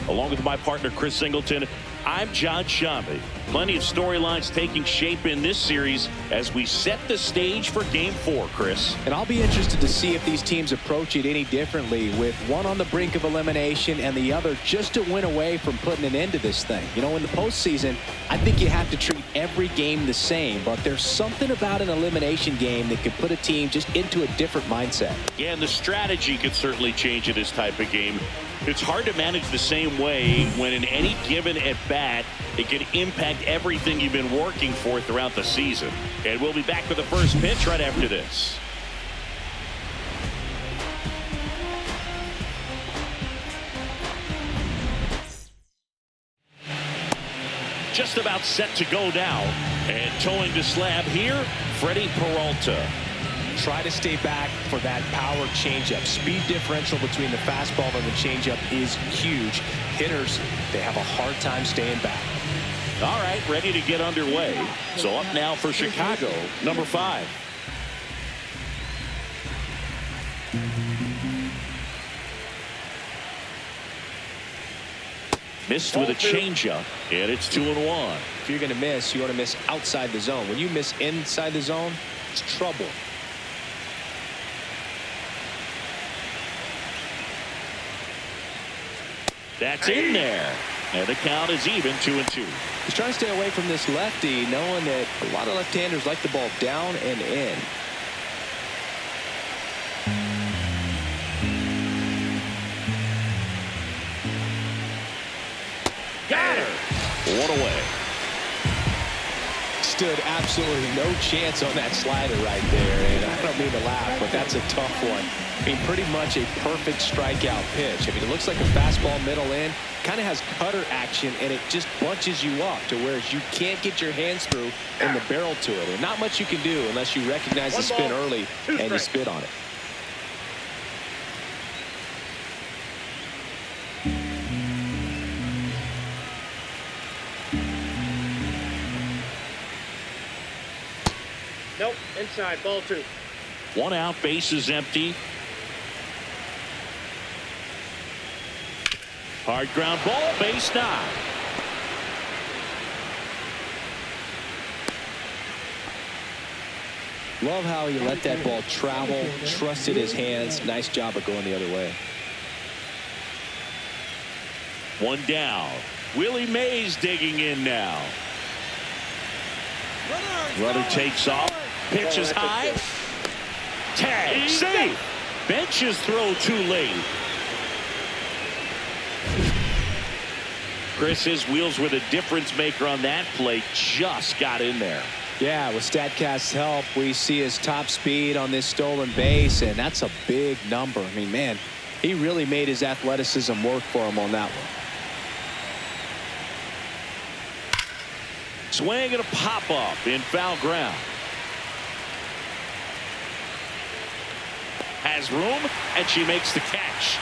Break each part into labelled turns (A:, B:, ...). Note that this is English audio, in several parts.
A: Along with my partner, Chris Singleton, I'm John Shambi. Plenty of storylines taking shape in this series as we set the stage for Game 4, Chris.
B: And I'll be interested to see if these teams approach it any differently, with one on the brink of elimination and the other just a win away from putting an end to this thing. You know, in the postseason, I think you have to treat every game the same, but there's something about an elimination game that could put a team just into a different mindset.
A: Yeah, and the strategy could certainly change in this type of game. It's hard to manage the same way when in any given at-bat, it can impact everything you've been working for throughout the season. And we'll be back with the first pitch right after this. Just about set to go now. And towing the slab here, Freddie Peralta.
B: Try to stay back for that power changeup. Speed differential between the fastball and the changeup is huge. Hitters, they have a hard time staying back.
A: All right, ready to get underway. So up now for Chicago, number 5. Missed with a changeup, and it's 2-1.
B: If you're going to miss, you want to miss outside the zone. When you miss inside the zone, it's trouble.
A: That's in there. And the count is even, 2-2.
B: He's trying to stay away from this lefty, knowing that a lot of left-handers like the ball down and in.
A: Got her. One away.
B: Stood absolutely no chance on that slider right there, and I don't mean to laugh, but that's a tough one. I mean, pretty much a perfect strikeout pitch. I mean, it looks like a fastball middle in, kind of has cutter action, and it just bunches you up to where you can't get your hands through in the barrel to it. And not much you can do unless you recognize the spin early and you spit on it.
C: Nope, inside, ball 2.
A: 1 out, base is empty. Hard ground ball, base knock.
B: Love how he let that ball travel, trusted his hands. Nice job of going the other way.
A: 1 down. Willie Mays digging in now. Runner takes off. Pitch is high. Tag. Safe. Bench's throw too late. Chris, his wheels were the difference maker on that play. Just got in there.
B: Yeah, with StatCast's help, we see his top speed on this stolen base, and that's a big number. I mean, man, he really made his athleticism work for him on that one.
A: Swing and a pop-up in foul ground. Has room, and she makes the catch.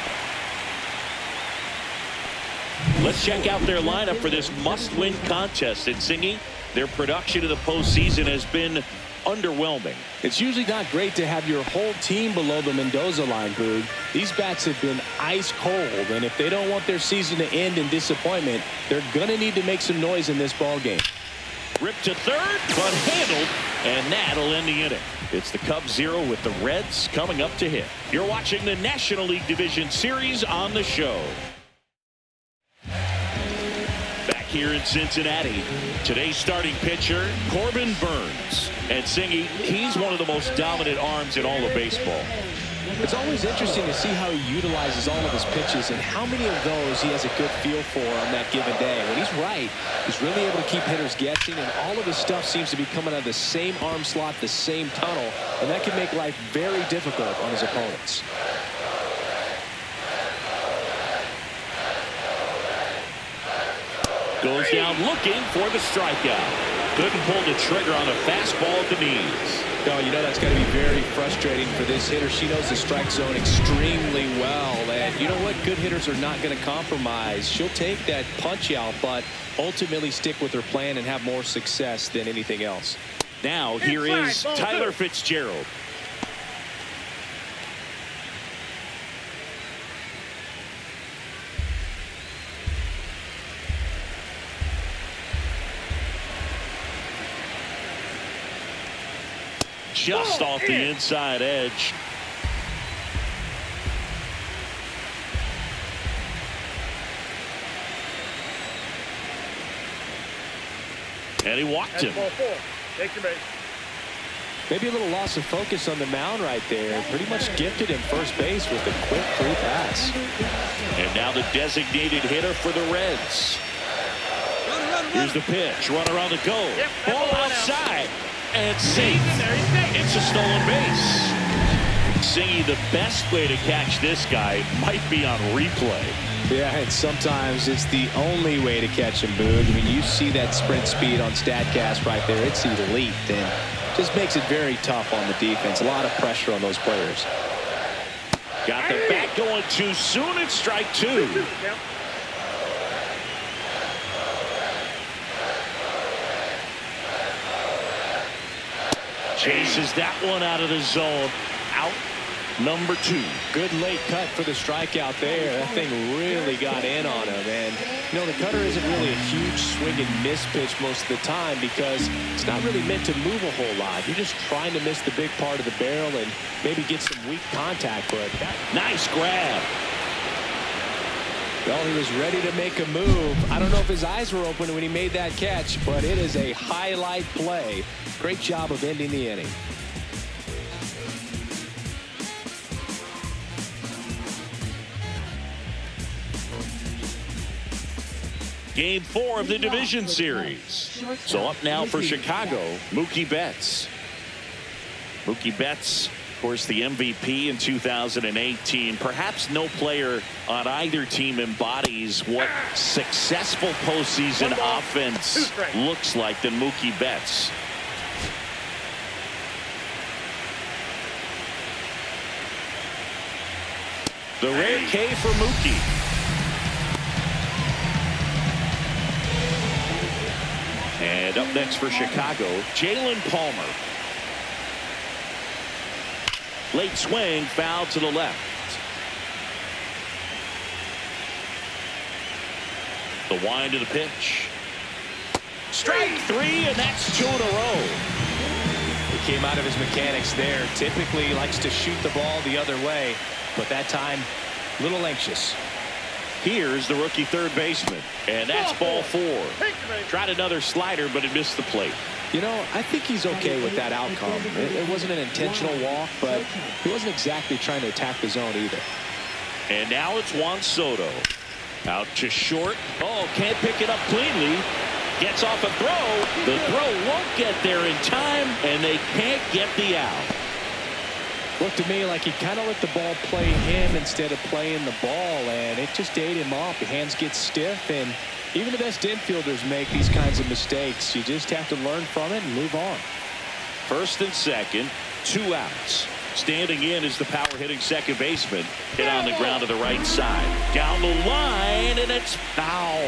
A: Let's check out their lineup for this must-win contest. And Singy, their production in the postseason has been underwhelming.
B: It's usually not great to have your whole team below the Mendoza line, Boog. These bats have been ice cold, and if they don't want their season to end in disappointment, they're going to need to make some noise in this ball game.
A: Ripped to third, but handled, and that'll end the inning. It's the Cubs 0 with the Reds coming up to hit. You're watching the National League Division Series on the show. Back here in Cincinnati, today's starting pitcher, Corbin Burns. And Singy, he's one of the most dominant arms in all of baseball.
B: It's always interesting to see how he utilizes all of his pitches and how many of those he has a good feel for on that given day. When he's right, he's really able to keep hitters guessing, and all of his stuff seems to be coming out of the same arm slot, the same tunnel, and that can make life very difficult on his opponents.
A: Goes down looking for the strikeout. Couldn't pull the trigger on a fastball at the knees.
B: No, you know that's got to be very frustrating for this hitter. She knows the strike zone extremely well, and you know what? Good hitters are not going to compromise. She'll take that punch out, but ultimately stick with her plan and have more success than anything else.
A: Now here is Tyler Fitzgerald. just off the inside edge. And he walked him.
C: Ball 4. Take your base.
B: Maybe a little loss of focus on the mound right there. Pretty much gifted him first base with a quick free pass.
A: And now the designated hitter for the Reds. Here's the pitch. Runner on the go.
C: Yep,
A: ball outside. And safe. It's a stolen base. Singy, the best way to catch this guy might be on replay.
B: Yeah, and sometimes it's the only way to catch him, Boog. I mean, you see that sprint speed on StatCast right there. It's elite, and just makes it very tough on the defense. A lot of pressure on those players.
A: Got the bat going too soon. It's strike 2. Chases that one out of the zone. Out number 2.
B: Good late cut for the strikeout there. That thing really got in on him. And, you know, the cutter isn't really a huge swing and miss pitch most of the time because it's not really meant to move a whole lot. You're just trying to miss the big part of the barrel and maybe get some weak contact. But
A: nice grab.
B: Well, he was ready to make a move. I don't know if his eyes were open when he made that catch, but it is a highlight play. Great job of ending the inning.
A: Game 4 of the division series. So up now for Chicago, Mookie Betts. Mookie Betts, of course, the MVP in 2018. Perhaps no player on either team embodies what successful postseason offense looks like than Mookie Betts. The rare K for Mookie. And up next for Chicago, Jalen Palmer. Late swing, foul to the left. The wind of the pitch. Strike 3, and that's 2 in a row.
B: He came out of his mechanics there. Typically he likes to shoot the ball the other way, but that time a little anxious.
A: Here's the rookie third baseman, and that's ball 4. Tried another slider, but it missed the plate.
B: You know, I think he's okay with that outcome. It wasn't an intentional walk, but he wasn't exactly trying to attack the zone either.
A: And now it's Juan Soto. Out to short. Oh, can't pick it up cleanly. Gets off a throw. The throw won't get there in time, and they can't get the out.
B: Looked to me like he kind of let the ball play him instead of playing the ball, and it just ate him off. The hands get stiff, and even the best infielders make these kinds of mistakes. You just have to learn from it and move on.
A: First and second, 2 outs. Standing in is the power-hitting second baseman. Hit on the ground to the right side. Down the line, and it's foul.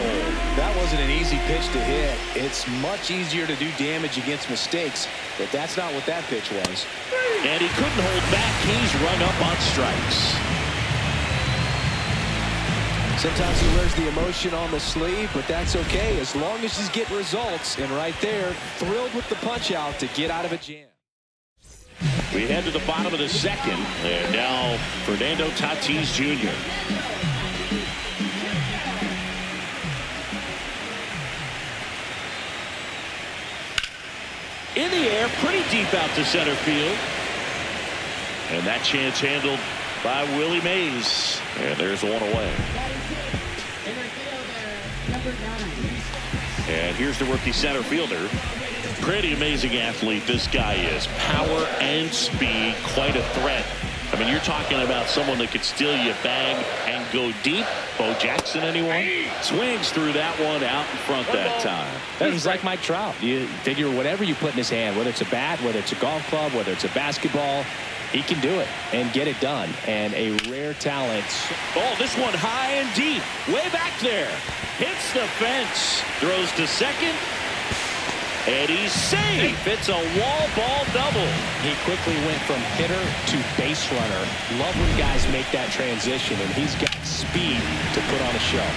B: That wasn't an easy pitch to hit. It's much easier to do damage against mistakes, but that's not what that pitch was.
A: And he couldn't hold back. He's rung up on strikes.
B: Sometimes he wears the emotion on the sleeve, but that's okay as long as he's getting results. And right there, thrilled with the punch out to get out of a jam.
A: We head to the bottom of the second, and now Fernando Tatis Jr. In the air, pretty deep out to center field. And that chance handled by Willie Mays. And there's one away. And here's the rookie center fielder. Pretty amazing athlete this guy is. Power and speed, quite a threat. I mean, you're talking about someone that could steal you a bag and go deep. Bo Jackson, anyone? Swings through that one out in front that time.
B: He's like Mike Trout. You figure whatever you put in his hand, whether it's a bat, whether it's a golf club, whether it's a basketball, he can do it and get it done. And a rare talent.
A: Oh, this one high and deep. Way back there. Hits the fence. Throws to second. And he's safe. It's a wall ball double.
B: He quickly went from hitter to base runner. Love when guys make that transition, and he's got speed to put on a show.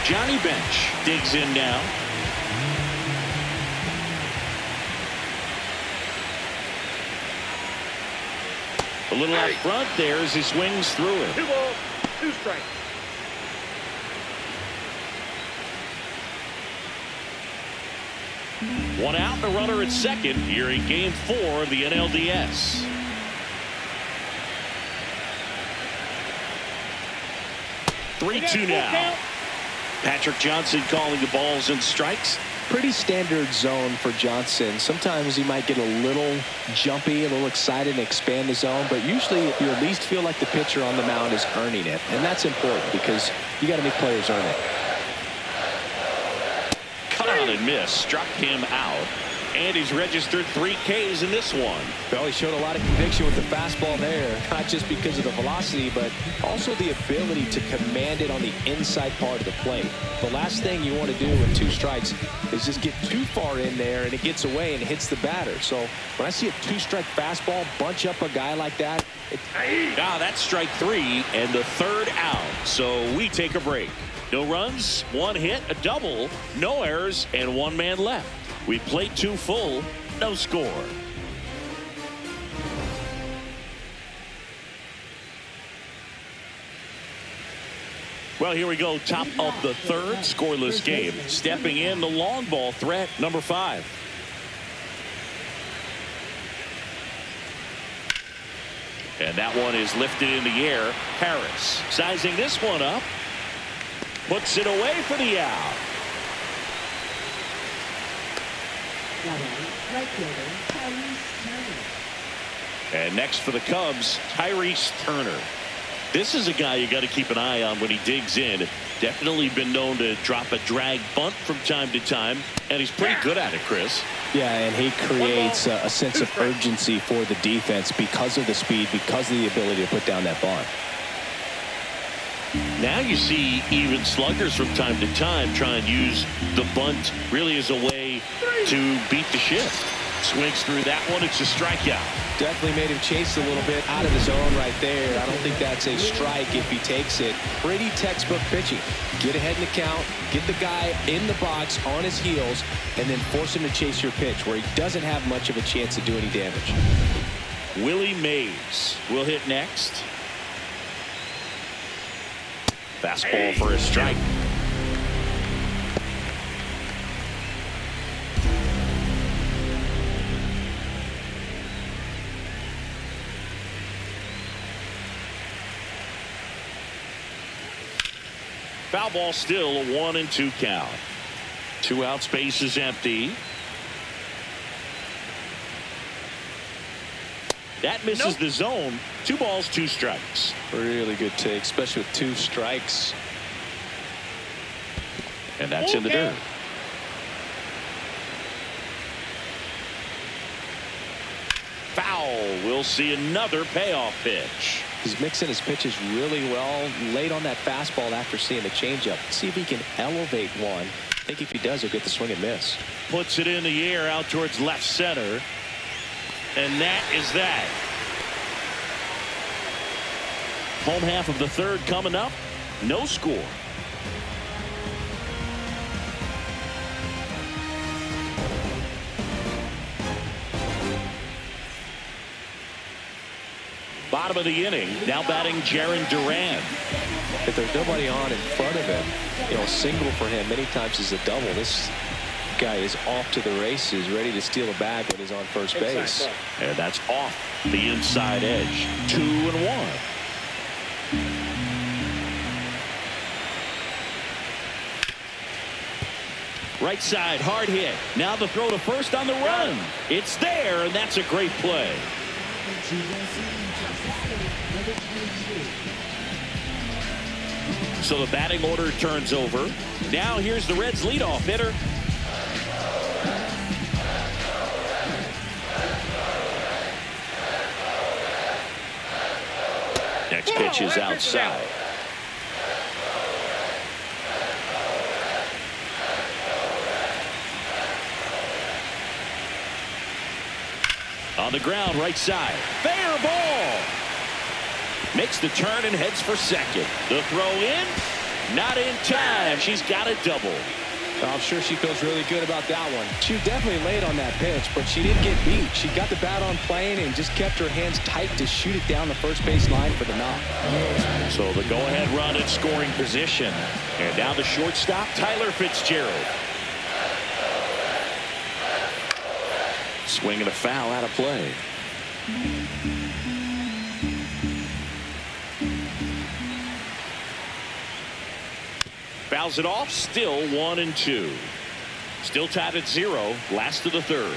A: Johnny Bench digs in now. A little out front there as he swings through it.
C: 2 balls, 2 strikes.
A: One out and a runner at second here in game 4 of the NLDS. Three, 2 now. Patrick Johnson calling the balls and strikes.
B: Pretty standard zone for Johnson. Sometimes he might get a little jumpy, a little excited and expand the zone, but usually you at least feel like the pitcher on the mound is earning it, and that's important because you got to make players earn it.
A: Cut out and miss, struck him out, and he's registered 3 Ks in this one.
B: Well, he showed a lot of conviction with the fastball there, not just because of the velocity, but also the ability to command it on the inside part of the plate. The last thing you want to do with 2 strikes is just get too far in there and it gets away and hits the batter. So when I see a 2-strike fastball bunch up a guy like that,
A: That's strike 3 and the 3rd out. So we take a break. No runs, 1 hit, a double, no errors, and 1 man left. We played 2 full, no score. Well, here we go. Top of the 3rd, scoreless game. Stepping in, the long ball threat, number 5. And that one is lifted in the air. Harris sizing this one up. Puts it away for the out. And next for the Cubs, Tyrese Turner. This is a guy you got to keep an eye on when he digs in. Definitely been known to drop a drag bunt from time to time, and he's pretty good at it, Chris.
B: Yeah, and he creates a sense of urgency for the defense because of the speed, because of the ability to put down that bunt.
A: Now you see even sluggers from time to time try and use the bunt really as a way to beat the shift. Swings through that one. It's a strikeout.
B: Definitely made him chase a little bit out of the zone right there. I don't think that's a strike if he takes it. Pretty textbook pitching. Get ahead in the count, get the guy in the box on his heels, and then force him to chase your pitch where he doesn't have much of a chance to do any damage.
A: Willie Mays will hit next. Fastball for a strike. Foul ball, still a 1-2 count. 2 outs, base is empty. That misses the zone. 2 balls, 2 strikes.
B: Really good take, especially with 2 strikes.
A: And that's in the dirt. Foul. We'll see another payoff pitch.
B: He's mixing his pitches really well, late on that fastball after seeing the changeup. See if he can elevate one. I think if he does, he'll get the swing and miss.
A: Puts it in the air out towards left center. And that is that. Home half of the 3rd coming up. No score. Bottom of the inning. Now batting Jarren Duran.
B: If there's nobody on in front of him, single for him many times is a double. This guy is off to the races, ready to steal a bag when he's on first base.
A: And that's off the inside edge. 2-1. Right side, hard hit. Now the throw to first on the run. It's there, and that's a great play. So the batting order turns over. Now here's the Reds' leadoff hitter. Next pitch is outside. On the ground, right side. Fair ball. Makes the turn and heads for second. The throw in. Not in time. She's got a double.
B: I'm sure she feels really good about that one. She was definitely late on that pitch, but she didn't get beat. She got the bat on plane and just kept her hands tight to shoot it down the first base line for the knock.
A: So the go-ahead run in scoring position. And now the shortstop, Tyler Fitzgerald. Swing and a foul out of play. Fouls it off. Still 1-2. Still tied at 0. Last of the third.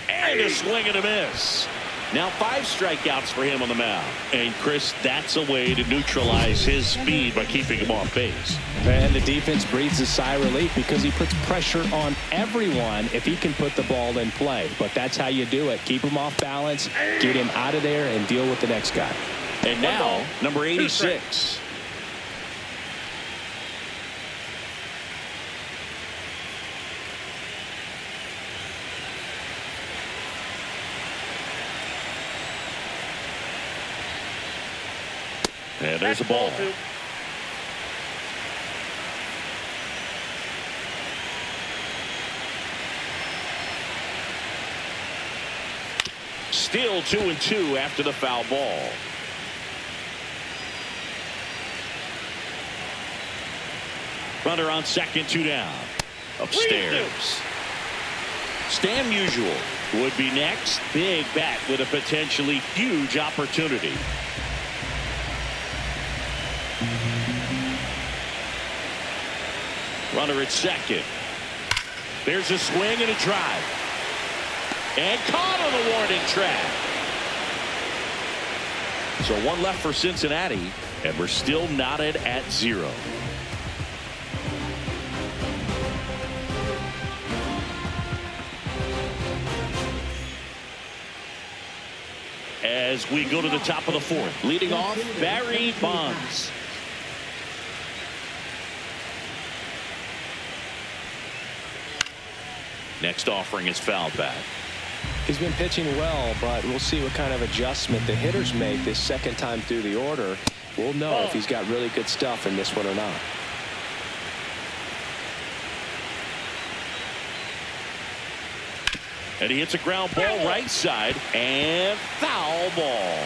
A: And a swing and a miss. Now 5 strikeouts for him on the mound. And Chris, that's a way to neutralize his speed by keeping him off base.
B: And the defense breathes a sigh of relief because he puts pressure on everyone if he can put the ball in play. But that's how you do it. Keep him off balance, get him out of there, and deal with the next guy.
A: And now, number 86. And there's a ball. Still 2-2 after the foul ball. Runner on second, 2 down. Upstairs. Stan Musial would be next. Big bat with a potentially huge opportunity. Runner at second. There's a swing and a drive. And caught on the warning track. So 1 left for Cincinnati, and we're still knotted at 0. As we go to the top of the 4th, leading off Barry Bonds. Next offering is foul back.
B: He's been pitching well, but we'll see what kind of adjustment the hitters make this second time through the order. We'll know if he's got really good stuff in this one or not.
A: And he hits a ground ball right side and foul ball.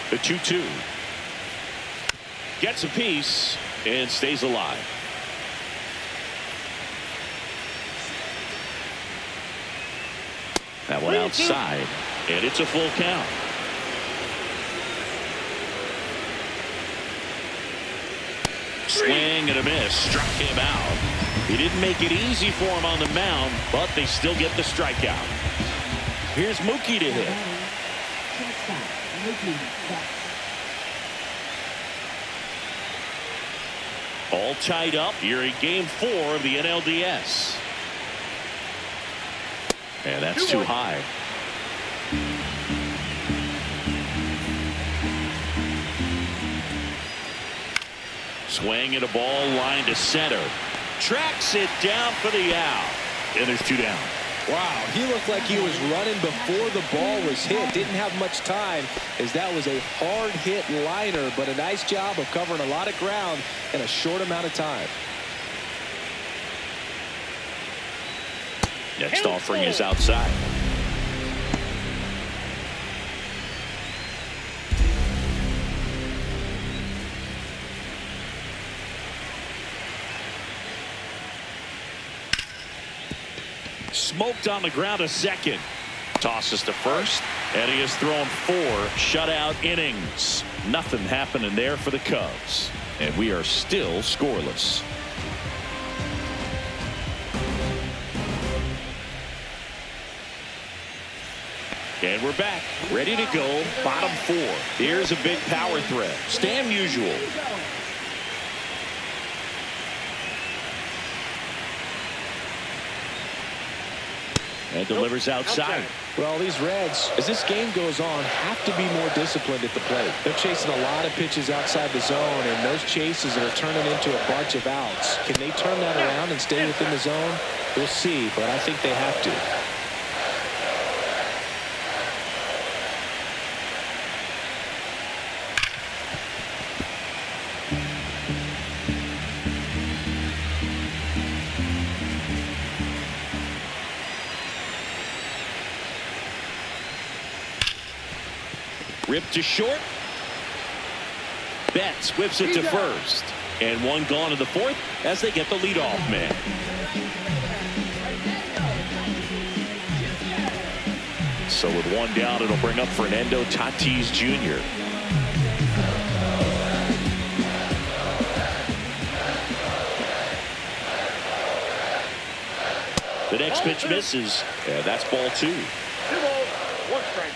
A: The 2-2. Gets a piece and stays alive. That one outside, and it's a full count. Swing and a miss. Struck him out. He didn't make it easy for him on the mound, but they still get the strikeout. Here's Mookie to hit. All tied up here in game 4 of the NLDS. And that's too high. Swing and a ball line to center. Tracks it down for the out. And there's 2 down.
B: Wow, he looked like he was running before the ball was hit. Didn't have much time as that was a hard hit liner, but a nice job of covering a lot of ground in a short amount of time.
A: Next offering is outside. Smoked on the ground to second. Tosses to first, and he has thrown 4 shutout innings. Nothing happening there for the Cubs, and we are still scoreless. And we're back, ready to go, bottom 4. Here's a big power threat. Stan Musial. And delivers outside.
B: Well, these Reds, as this game goes on, have to be more disciplined at the plate. They're chasing a lot of pitches outside the zone, and those chases are turning into a bunch of outs. Can they turn that around and stay within the zone? We'll see, but I think they have to.
A: Ripped to short. Betts whips it to first. And one gone in the fourth as they get the leadoff man. So with one down, it'll bring up Fernando Tatis Jr. The next pitch misses, and that's ball 2.
C: 2 balls, 1 strike.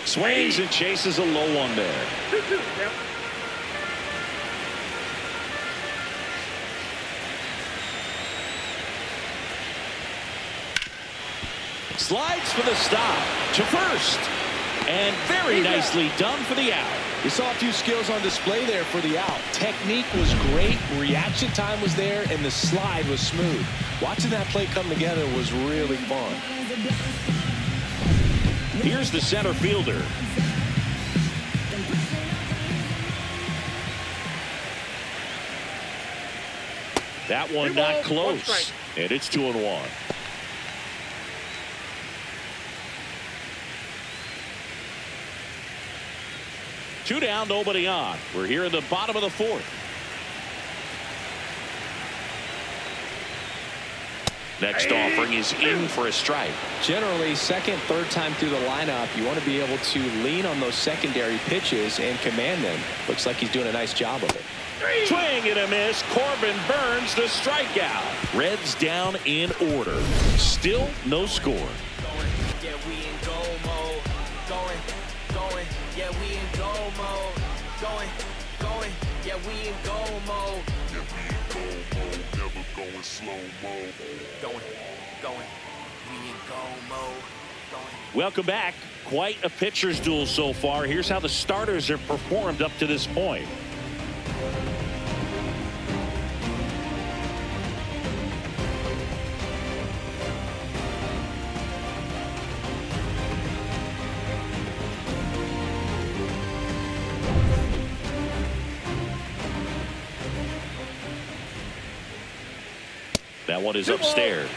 A: Swings and chases a low one there.
C: 2-2 count.
A: Slides for the stop to first, and very nicely done for the out.
B: You saw a few skills on display there for the out. Technique was great, reaction time was there, and the slide was smooth. Watching that play come together was really fun.
A: Here's the center fielder. That one not close, and it's 2-1. Two down, nobody on. We're here in the bottom of the fourth. Next offering is in for a strike.
B: Generally, second, third time through the lineup, you want to be able to lean on those secondary pitches and command them. Looks like he's doing a nice job of it.
A: Swing and a miss. Corbin Burns the strikeout. Reds down in order. Still no score.
D: Yeah, we in goal mode. Going. Yeah, we in goal mode. Going. Yeah, we in goal mode.
E: Yeah, we in goal mode. Never going slow mode.
D: Going. We in goal mode. Going.
A: Welcome back. Quite a pitcher's duel so far. Here's how the starters have performed up to this point. That one is upstairs.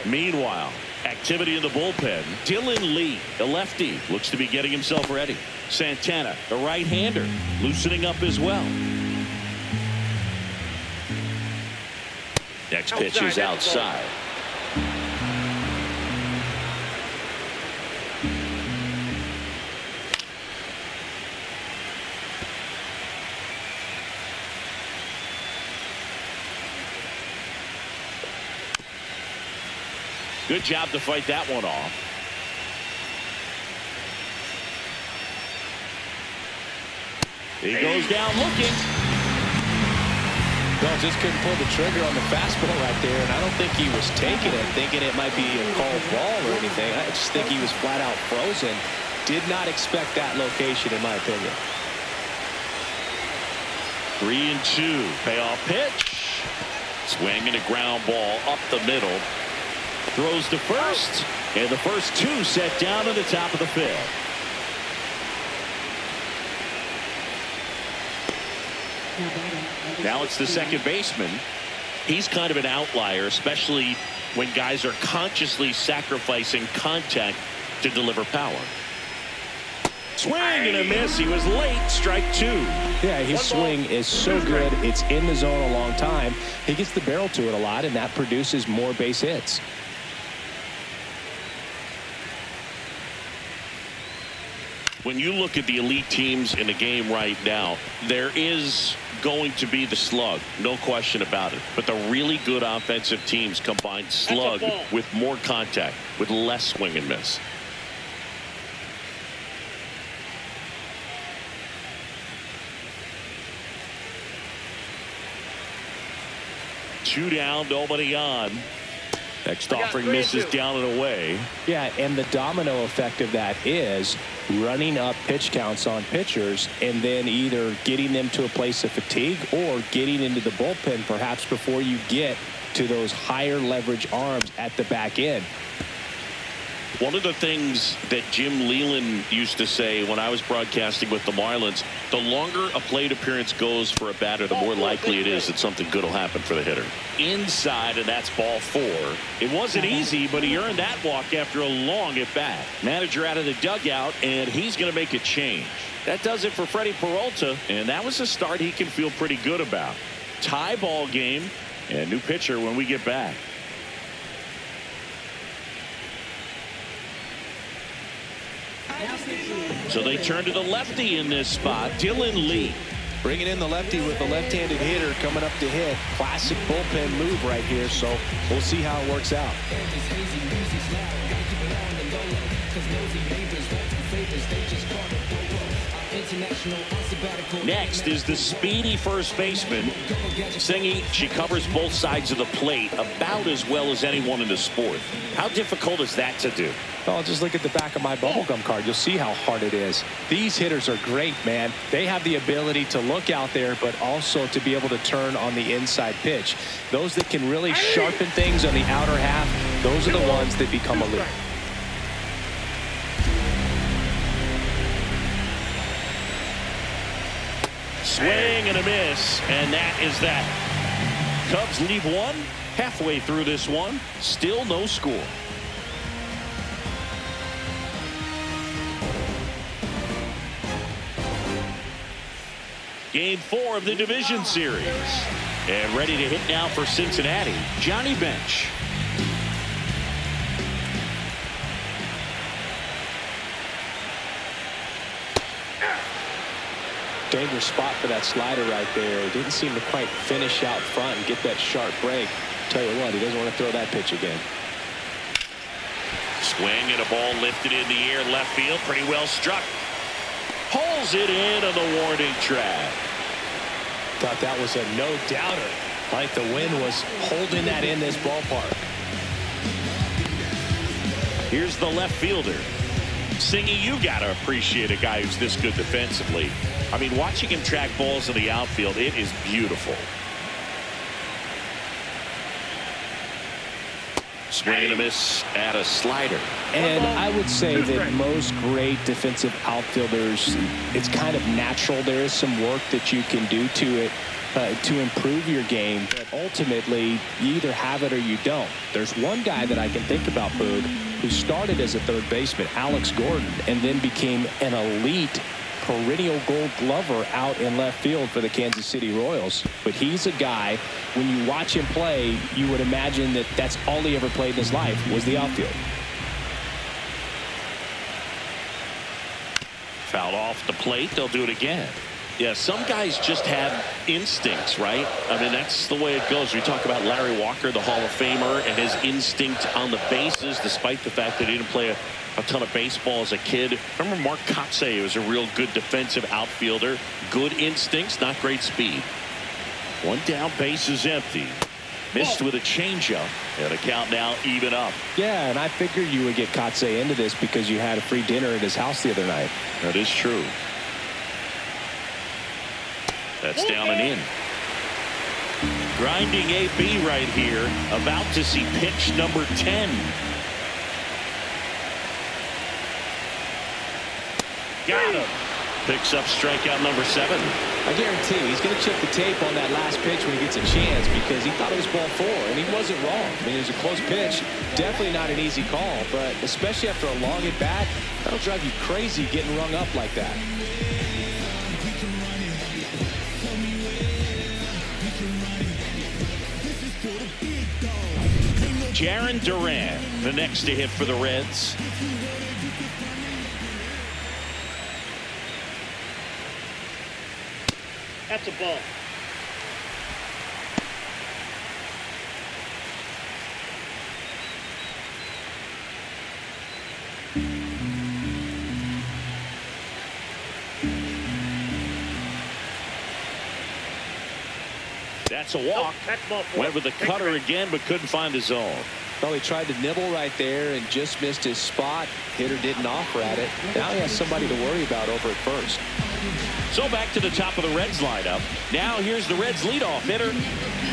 A: Meanwhile, activity in the bullpen. Dylan Lee, the lefty, looks to be getting himself ready. Santana, the right-hander, loosening up as well. Next pitch is outside. Good job to fight that one off. He goes down looking.
B: Well, just couldn't pull the trigger on the fastball right there, and I don't think he was taking it, thinking it might be a called ball or anything. I just think he was flat out frozen. Did not expect that location, in my opinion.
A: 3-2. Payoff pitch. Swing and a ground ball up the middle. Throws to first, and the first two set down at the top of the fifth. Now it's the second baseman. He's kind of an outlier, especially when guys are consciously sacrificing contact to deliver power. Swing and a miss. He was late. Strike 2.
B: Yeah, his swing is so good. It's in the zone a long time. He gets the barrel to it a lot, and that produces more base hits.
A: When you look at the elite teams in the game right now, there is going to be the slug, no question about it. But the really good offensive teams combine slug with more contact, with less swing and miss. Two down, nobody on. Next offering misses down and away.
B: Yeah, and the domino effect of that is running up pitch counts on pitchers and then either getting them to a place of fatigue or getting into the bullpen perhaps before you get to those higher leverage arms at the back end.
A: One of the things that Jim Leland used to say when I was broadcasting with the Marlins, the longer a plate appearance goes for a batter, the more likely it is that something good will happen for the hitter. Inside, and that's ball 4. It wasn't easy, but he earned that walk after a long at bat. Manager out of the dugout, and he's going to make a change. That does it for Freddie Peralta, and that was a start he can feel pretty good about. Tie ball game, and new pitcher when we get back. So they turn to the lefty in this spot, Dylan Lee.
B: Bringing in the lefty with the left-handed hitter coming up to hit. Classic bullpen move right here, so we'll see how it works out.
A: Next is the speedy first baseman. Singy, she covers both sides of the plate about as well as anyone in the sport. How difficult is that to do?
B: Oh, just look at the back of my bubblegum card. You'll see how hard it is. These hitters are great, man. They have the ability to look out there, but also to be able to turn on the inside pitch. Those that can really sharpen things on the outer half, those are the ones that become elite.
A: Swing and a miss, and that is that. Cubs leave one. Halfway through this one, still no score. Game 4 of the division series. And ready to hit now for Cincinnati, Johnny Bench.
B: Dangerous spot for that slider right there. Didn't seem to quite finish out front and get that sharp break. Tell you what, he doesn't want to throw that pitch again.
A: Swing and a ball lifted in the air left field. Pretty well struck. Pulls it in on the warning track.
B: Thought that was a no-doubter. Like the wind was holding that in this ballpark.
A: Here's the left fielder. Singy, you got to appreciate a guy who's this good defensively. I mean, watching him track balls in the outfield, it is beautiful. Swing and a miss at a slider.
B: And I would say that most great defensive outfielders, it's kind of natural. There is some work that you can do to it to improve your game. But ultimately, you either have it or you don't. There's one guy that I can think about, Boog, who started as a third baseman, Alex Gordon, and then became an elite perennial gold glover out in left field for the Kansas City Royals. But he's a guy, when you watch him play, you would imagine that that's all he ever played in his life was the outfield.
A: Fouled off the plate. They'll do it again. Yeah, some guys just have instincts, right? I mean, that's the way it goes. We talk about Larry Walker, the Hall of Famer, and his instinct on the bases, despite the fact that he didn't play a ton of baseball as a kid. Remember Mark Kotsay was a real good defensive outfielder. Good instincts, not great speed. One down, base is empty. Missed with a changeup. And a count now even up.
B: Yeah, and I figured you would get Kotsay into this because you had a free dinner at his house the other night.
A: That is true. That's down and in. Grinding AB right here. About to see pitch number 10. Got him. Picks up strikeout number 7.
B: I guarantee he's going to check the tape on that last pitch when he gets a chance because he thought it was ball 4 and he wasn't wrong. I mean, it was a close pitch. Definitely not an easy call, but especially after a long at bat, that'll drive you crazy getting rung up like that.
A: Jarren Duran, the next to hit for the Reds.
C: That's a ball.
A: That's a walk. Went with the cutter again, but couldn't find his own.
B: Well, he tried to nibble right there and just missed his spot. Hitter didn't offer at it. Now he has somebody to worry about over at first.
A: So back to the top of the Reds lineup. Now here's the Reds leadoff hitter.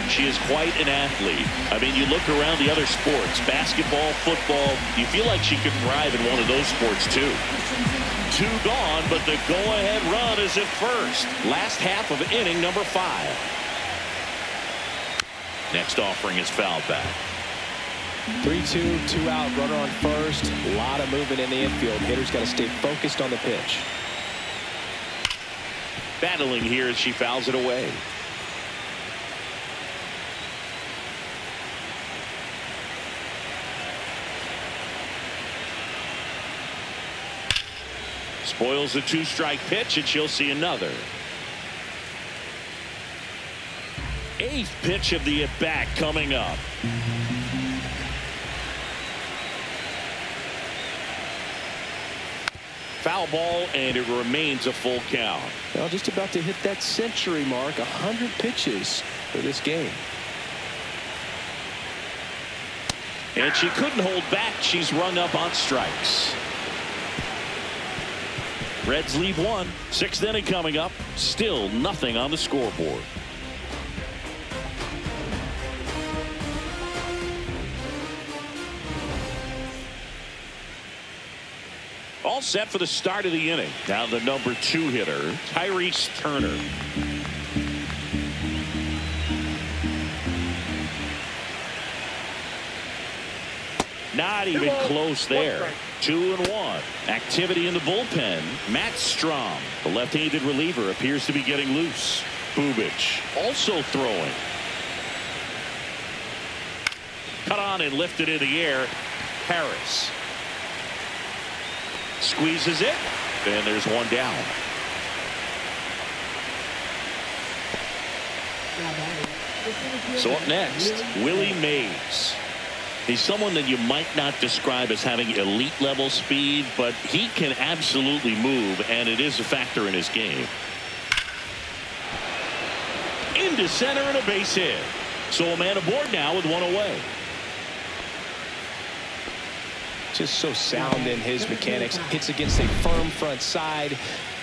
A: She is quite an athlete. I mean, you look around the other sports, basketball, football, you feel like she could thrive in one of those sports too. 2 gone, but the go-ahead run is at first. Last half of inning number 5. Next offering is fouled back.
B: 3-2, 2 out, runner on first. A lot of movement in the infield. Hitter's got to stay focused on the pitch.
A: Battling here as she fouls it away. Spoils the 2-strike pitch, and she'll see another. 8th pitch of the at-bat coming up. Foul ball, and it remains a full count.
B: Well, just about to hit that century mark. 100 pitches for this game.
A: And she couldn't hold back. She's rung up on strikes. Reds leave 1. 6th inning coming up. Still nothing on the scoreboard. All set for the start of the inning. Now the number 2 hitter, Tyrese Turner. Not even close there. 2-1. Activity in the bullpen. Matt Strom, the left-handed reliever, appears to be getting loose. Bubic also throwing. Cut on and lifted in the air. Harris squeezes it, and there's one down. So up next, Willie Mays. He's someone that you might not describe as having elite level speed, but he can absolutely move, and it is a factor in his game. Into center and a base hit. So a man aboard now with 1 away.
B: Just so sound in his mechanics. Hits against a firm front side,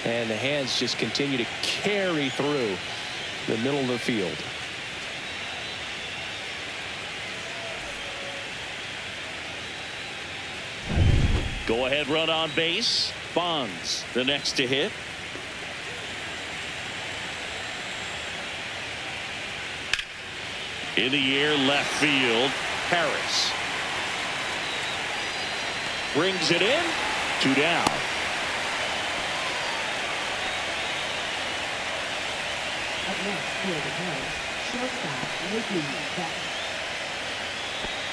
B: and the hands just continue to carry through the middle of the field.
A: Go ahead run on base. Bonds the next to hit. In the air left field. Harris brings it in. 2 down.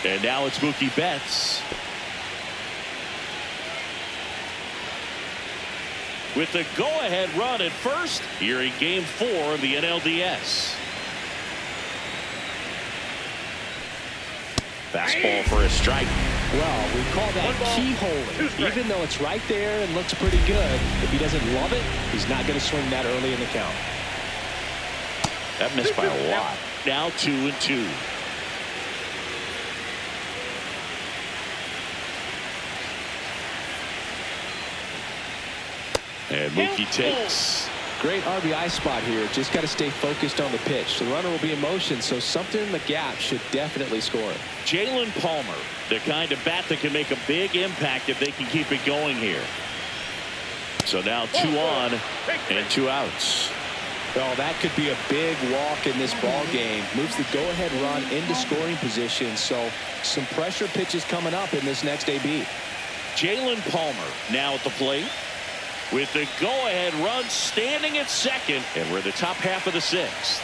A: And now it's Mookie Betts. With the go-ahead run at first here in Game 4 of the NLDS. Fastball for a strike.
B: Well, we call that keyholing. Even though it's right there and looks pretty good, if he doesn't love it, he's not going to swing that early in the count.
A: That missed by a lot. Now 2-2. And Mookie takes.
B: Great RBI spot here. Just got to stay focused on the pitch. The runner will be in motion, so something in the gap should definitely score.
A: Jalen Palmer, the kind of bat that can make a big impact if they can keep it going here. So now 2 on and 2 outs.
B: Well, that could be a big walk in this ball game. Moves the go-ahead run into scoring position. So some pressure pitches coming up in this next AB.
A: Jalen Palmer now at the plate. With the go-ahead run standing at second, and we're the top half of the 6th.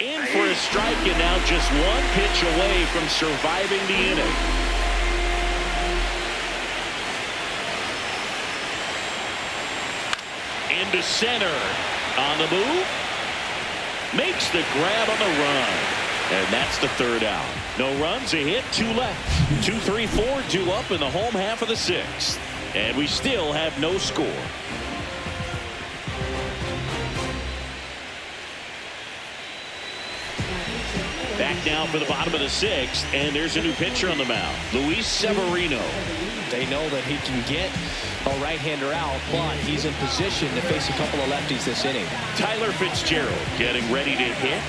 A: In for a strike, and now just 1 pitch away from surviving the inning. Into center. On the move. Makes the grab on the run. And that's the 3rd out. No runs, a hit, 2 left. 2, 3, 4 due up in the home half of the 6th. And we still have no score. Back now for the bottom of the 6th, and there's a new pitcher on the mound, Luis Severino.
B: They know that he can get a right-hander out, but he's in position to face a couple of lefties this inning.
A: Tyler Fitzgerald getting ready to hit.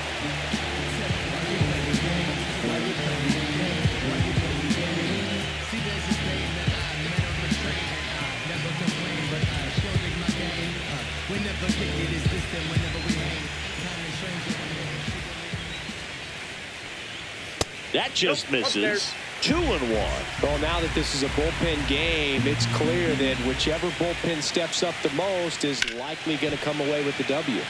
A: That just misses. 2-1.
B: Well, now that this is a bullpen game, it's clear that whichever bullpen steps up the most is likely going to come away with the W.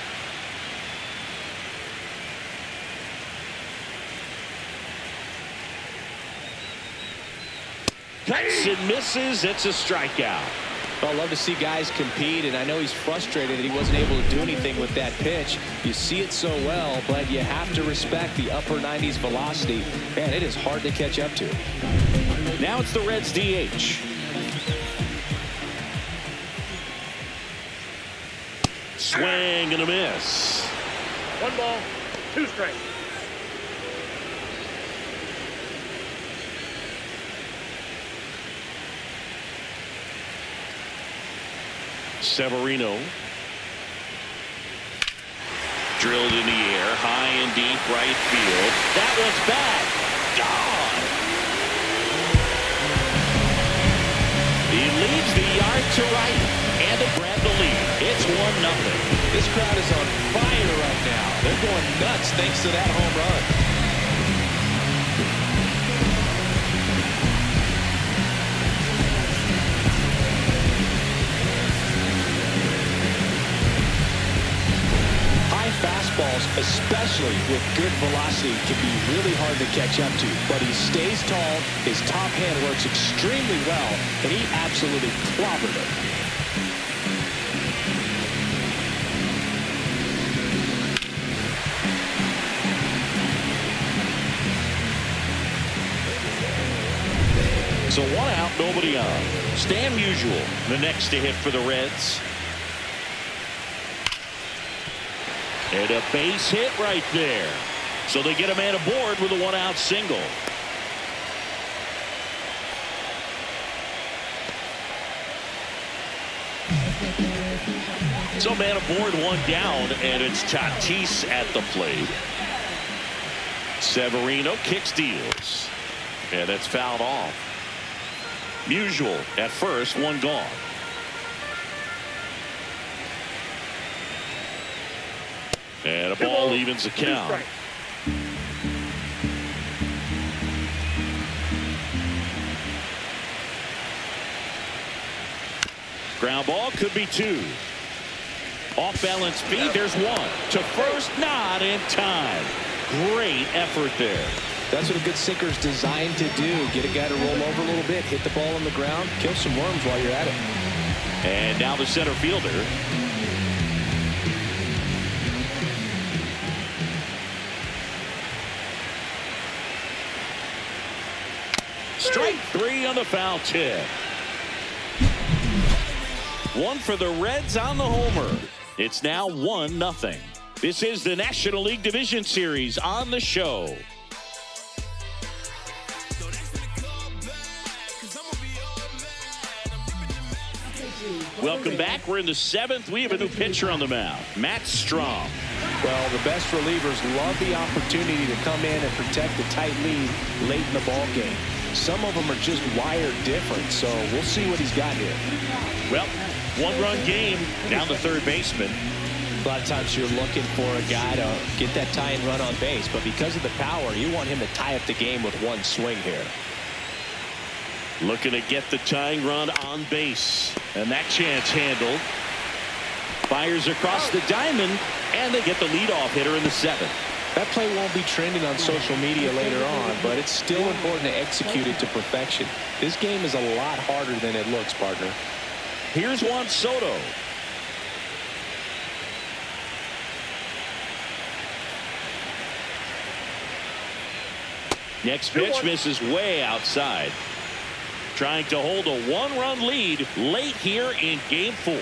A: Cuts and misses. It's a strikeout.
B: Well, I love to see guys compete, and I know he's frustrated that he wasn't able to do anything with that pitch. You see it so well, but you have to respect the upper 90s velocity. Man, it is hard to catch up to.
A: Now it's the Reds DH. Swing and a miss.
C: 1 ball, 2 strikes.
A: Severino drilled in the air, high and deep right field. That one's back. Gone. He leads the yard to right, and to grab the lead. It's 1-0.
B: This crowd is on fire right now. They're going nuts thanks to that home run. Fastballs, especially with good velocity, can be really hard to catch up to. But he stays tall, his top hand works extremely well, and he absolutely clobbered it.
A: So 1 out, nobody on. Stan Musial, the next to hit for the Reds. And a base hit right there. So they get a man aboard with a 1-out single. So man aboard, 1 down, and it's Tatis at the plate. Severino kicks, deals, and that's fouled off. Musial at first, 1 gone. And a ball evens the count. Ground ball, could be 2. Off balance speed, there's 1. To first, not in time. Great effort there.
B: That's what a good sinker is designed to do. Get a guy to roll over a little bit, hit the ball on the ground, kill some worms while you're at it.
A: And now the center fielder. Strike 3 on the foul tip. 1 for the Reds on the homer. It's now 1-0. This is the National League Division Series on the show. Welcome back. We're in the 7th. We have a new pitcher on the mound, Matt Strom.
B: Well, the best relievers love the opportunity to come in and protect a tight lead late in the ball game. Some of them are just wired different, so we'll see what he's got here.
A: Well, 1-run game down the third baseman.
B: A lot of times you're looking for a guy to get that tying run on base, but because of the power, you want him to tie up the game with 1 swing here.
A: Looking to get the tying run on base, and that chance handled. Fires across the diamond, and they get the leadoff hitter in the 7th.
B: That play won't be trending on social media later on, but it's still important to execute it to perfection. This game is a lot harder than it looks, partner.
A: Here's Juan Soto. Next pitch misses way outside. Trying to hold a 1-run lead late here in Game 4.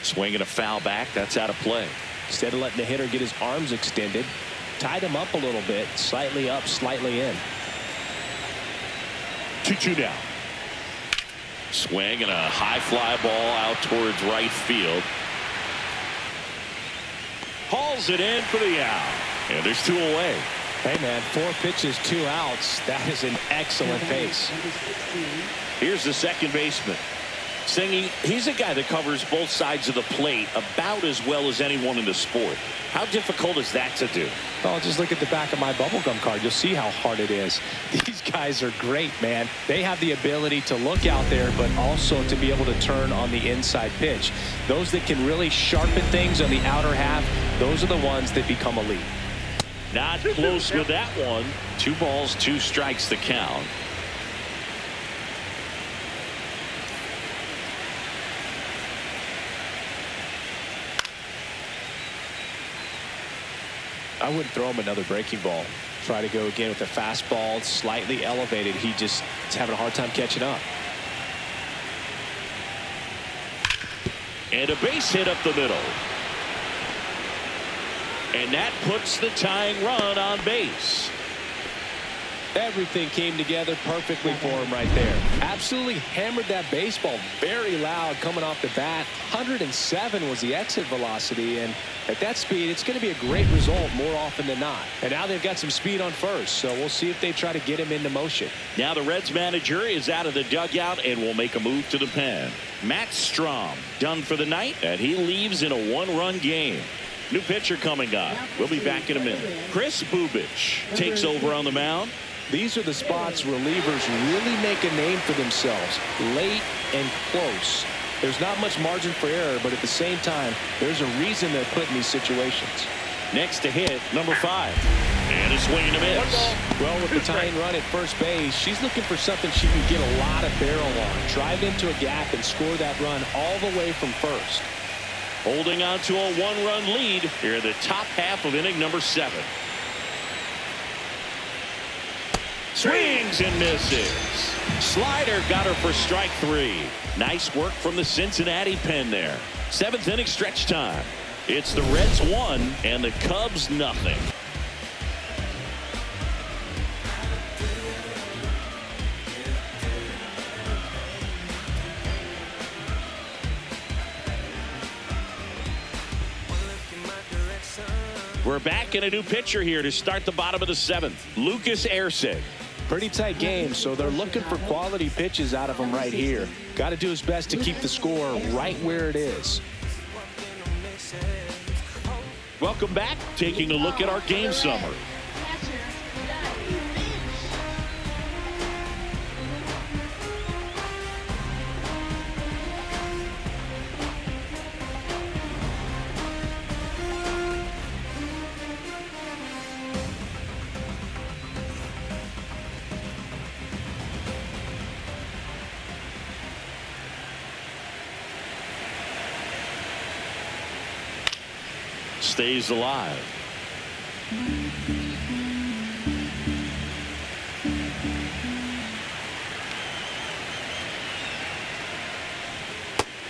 A: Swinging a foul back. That's out of play.
B: Instead of letting the hitter get his arms extended, tied him up a little bit, slightly up, slightly in.
A: 2-2 now. Swing and a high fly ball out towards right field. Hauls it in for the out. And there's 2 away.
B: Hey, man, 4 pitches, 2 outs. That is an excellent pace.
A: Here's the second baseman. Singy, he's a guy that covers both sides of the plate about as well as anyone in the sport. How difficult is that to do?
B: Well, just look at the back of my bubblegum card. You'll see how hard it is. These guys are great, man. They have the ability to look out there, but also to be able to turn on the inside pitch. Those that can really sharpen things on the outer half, those are the ones that become elite.
A: Not close with that one. 2 balls, 2 strikes the count.
B: I wouldn't throw him another breaking ball. Try to go again with a fastball, slightly elevated. He just is having a hard time catching up.
A: And a base hit up the middle. And that puts the tying run on base.
B: Everything came together perfectly for him right there. Absolutely hammered that baseball very loud coming off the bat. 107 was the exit velocity, and at that speed it's going to be a great result more often than not. And now they've got some speed on first, so we'll see if they try to get him into motion.
A: Now the Reds manager is out of the dugout and will make a move to the pen. Matt Strom done for the night, and he leaves in a 1-run game. New pitcher coming up. We'll be back in a minute. Chris Bubich takes over on the mound.
B: These are the spots relievers really make a name for themselves, late and close. There's not much margin for error, but at the same time, there's a reason they're put in these situations.
A: Next to hit, number 5. And a swing and a miss.
B: Well, with the tying run at first base, she's looking for something she can get a lot of barrel on. Drive into a gap and score that run all the way from first.
A: Holding on to a 1-run lead here in the top half of inning number 7. Swings and misses. Slider got her for strike 3. Nice work from the Cincinnati pen there. 7th inning stretch time. It's the Reds 1 and the Cubs nothing. We're back in a new pitcher here to start the bottom of the 7th. Lucas Erceg.
B: Pretty tight game, so they're looking for quality pitches out of him right here. Got to do his best to keep the score right where it is.
A: Welcome back. Taking a look at our game summary. Stays alive.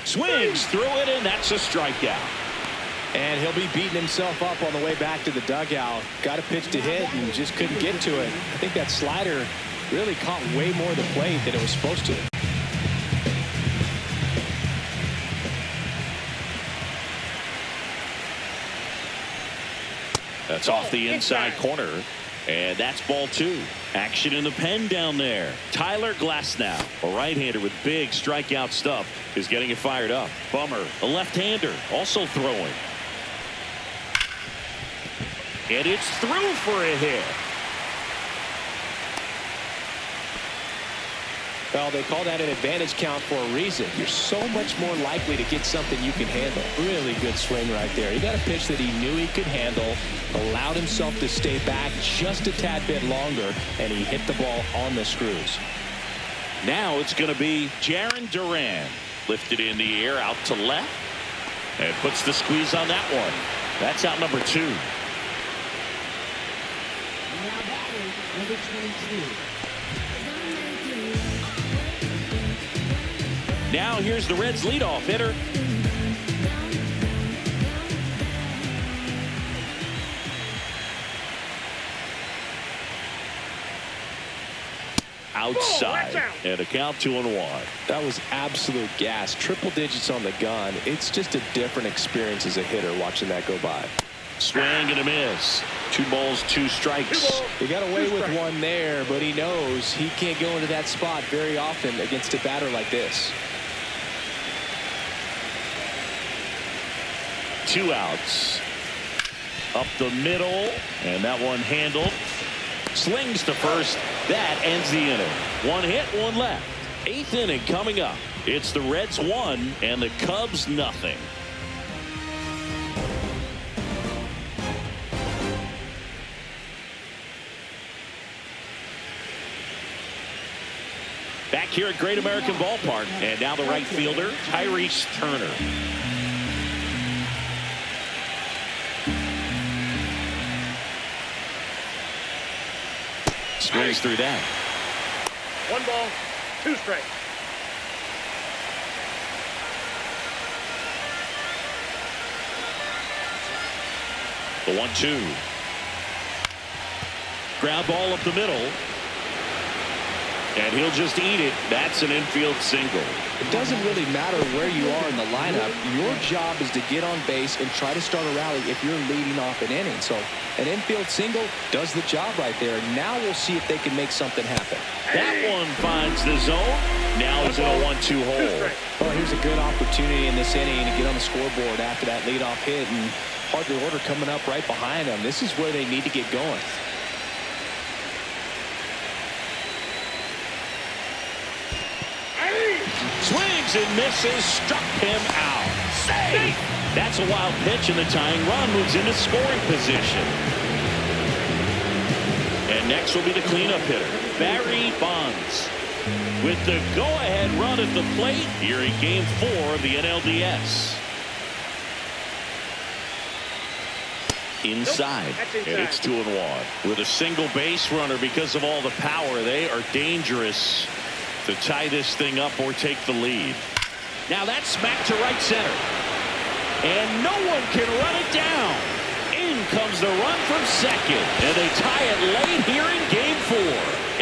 A: Swings through it, and that's a strikeout.
B: And he'll be beating himself up on the way back to the dugout. Got a pitch to hit and just couldn't get to it. I think that slider really caught way more of the plate than it was supposed to.
A: That's off the inside corner, and that's ball 2. Action in the pen down there. Tyler Glasnow, a right-hander with big strikeout stuff, is getting it fired up. Bummer, a left-hander, also throwing. And it's through for a hit.
B: Well, they call that an advantage count for a reason. You're so much more likely to get something you can handle. Really good swing right there. He got a pitch that he knew he could handle, allowed himself to stay back just a tad bit longer, and he hit the ball on the screws.
A: Now it's going to be Jarren Duran. Lifted in the air out to left, and puts the squeeze on that one. That's out number 2.
F: Now batting, number 22.
A: Now here's the Reds leadoff hitter. outside. And a count 2-1.
B: That was absolute gas. Triple digits on the gun. It's just a different experience as a hitter watching that go by.
A: Swing and a miss. 2 balls, 2 strikes.
B: He got away with one there, but he knows he can't go into that spot very often against a batter like this.
A: 2 outs. Up the middle, and that one handled. Slings to first. That ends the inning. 1 hit, 1 left. 8th inning coming up. It's the Reds 1 and the Cubs nothing. Back here at Great American Ballpark, and now the right fielder, Tyrese Turner. Swings through that.
C: 1 ball, 2 strikes.
A: The 1-2. Ground ball up the middle. And he'll just eat it. That's an infield single.
B: It doesn't really matter where you are in the lineup. Your job is to get on base and try to start a rally if you're leading off an inning. So an infield single does the job right there. Now we'll see if they can make something happen.
A: That one finds the zone. Now he's in a 1-2 hole.
B: Well, here's a good opportunity in this inning to get on the scoreboard after that leadoff hit, and hardly order coming up right behind them. This is where they need to get going.
A: Swings and misses. Struck him out. Safe. That's a wild pitch, and the tying run moves into scoring position. And next will be the cleanup hitter, Barry Bonds, with the go-ahead run at the plate here in Game 4 of the NLDS. Inside, and it's 2-1. With a single base runner, because of all the power, they are dangerous to tie this thing up or take the lead. Now that's smacked to right center. And no one can run it down. In comes the run from second. And they tie it late here in Game 4.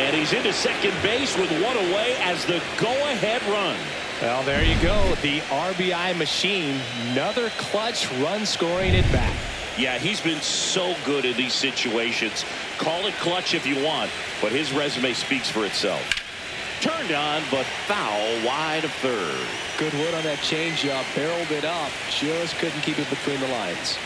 A: And he's into second base with 1 away as the go-ahead run.
B: Well, there you go. The RBI machine. Another clutch run scoring at bat.
A: Yeah, he's been so good in these situations. Call it clutch if you want, but his resume speaks for itself. Turned on, but foul wide of third.
B: Good wood on that changeup. Barreled it up. Just couldn't keep it between the lines.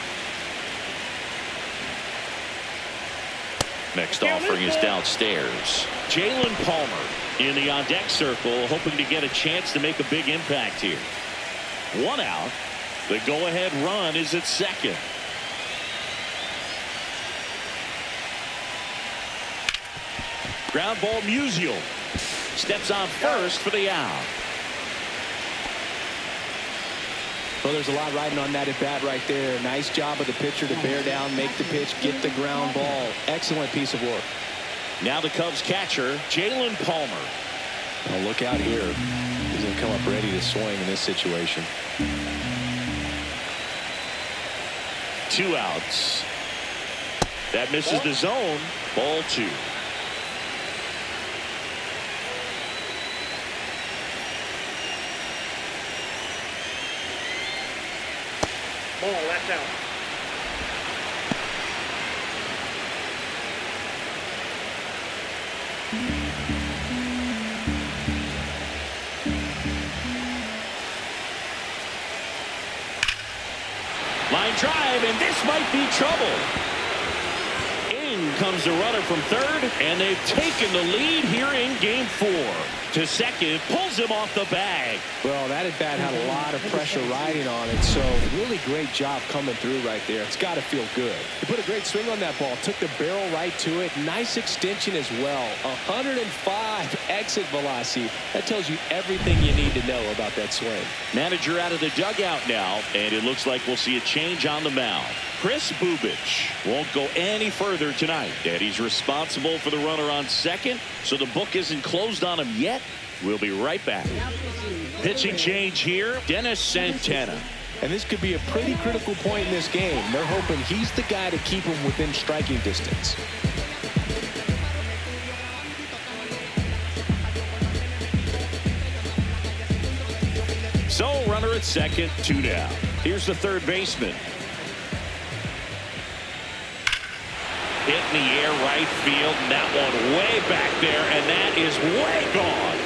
A: Next offering is downstairs. Jalen Palmer in the on-deck circle, hoping to get a chance to make a big impact here. 1 out. The go-ahead run is at second. Ground ball, Mlbwl steps on first for the out.
B: Well, there's a lot riding on that at bat right there. Nice job of the pitcher to bear down, make the pitch, get the ground ball. Excellent piece of work.
A: Now the Cubs catcher, Jalen Palmer.
B: Well, look out here. He's going to come up ready to swing in this situation.
A: 2 outs. That misses the zone. Ball 2.
C: Ball, that's out.
A: Line drive, and this might be trouble. In comes the runner from third, and they've taken the lead here in Game 4. To second, pulls him off the bag.
B: Well, that at bat had a lot of pressure riding on it, so really great job coming through right there. It's got to feel good. He put a great swing on that ball, took the barrel right to it. Nice extension as well. 105 exit velocity. That tells you everything you need to know about that swing.
A: Manager out of the dugout now, and it looks like we'll see a change on the mound. Chris Bubich won't go any further tonight, and he's responsible for the runner on second, so the book isn't closed on him yet. We'll be right back. Pitching change here, Dennis Santana.
B: And this could be a pretty critical point in this game. They're hoping he's the guy to keep him within striking distance.
A: at second, 2 down. Here's the third baseman. Hit in the air, right field, and that one way back there, and that is way gone.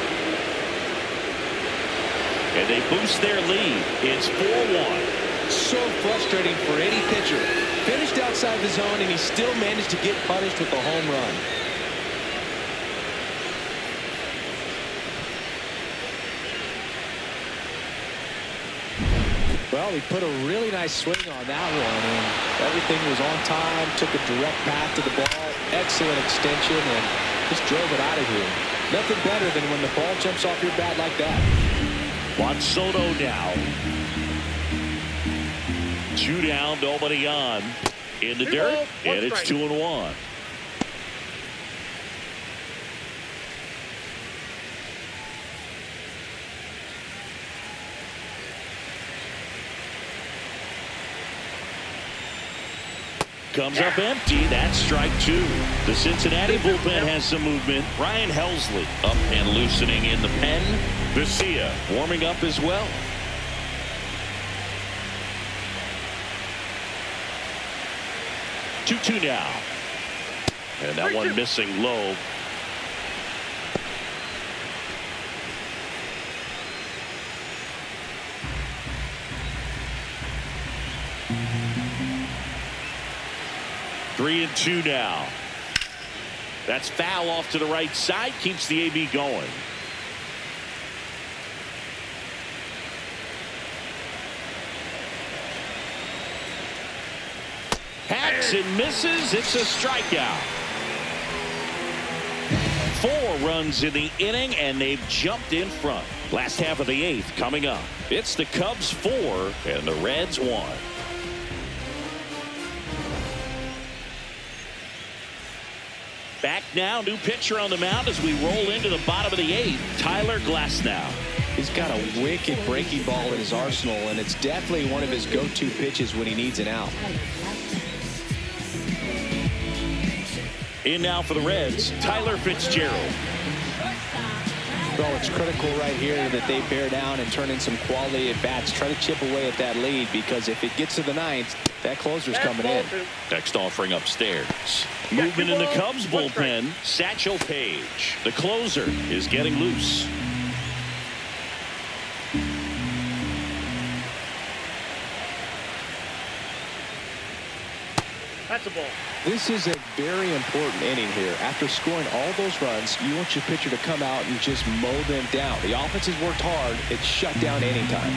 A: And they boost their lead. It's 4-1.
B: So frustrating for any pitcher. Finished outside the zone, and he still managed to get punished with a home run. Well, he put a really nice swing on that one, and everything was on time, took a direct path to the ball, excellent extension, and just drove it out of here. Nothing better than when the ball jumps off your bat like that.
A: Juan Soto now. 2 down, nobody on. In the dirt, and it's 2-1. Comes up empty. That's strike 2. The Cincinnati bullpen has some movement. Ryan Helsley up and loosening in the pen. Vesia warming up as well. 2-2 now. And that one missing low. Three and 2 now. That's foul off to the right side. Keeps the AB going. Hacks and misses. It's a strikeout. 4 runs in the inning, and they've jumped in front. Last half of the 8th coming up. It's the Cubs 4 and the Reds 1. Back now, new pitcher on the mound as we roll into the bottom of the 8th. Tyler Glasnow.
B: He's got a wicked breaking ball in his arsenal, and it's definitely one of his go-to pitches when he needs an out.
A: In now for the Reds, Tyler Fitzgerald.
B: Well, it's critical right here that they bear down and turn in some quality at bats. Try to chip away at that lead, because if it gets to the 9th, that closer's coming in.
A: Next offering upstairs. Movement in the Cubs bullpen. Satchel Paige. The closer is getting loose.
C: That's a ball.
B: This is a very important inning here. After scoring all those runs, you want your pitcher to come out and just mow them down. The offense has worked hard. It's shut down anytime.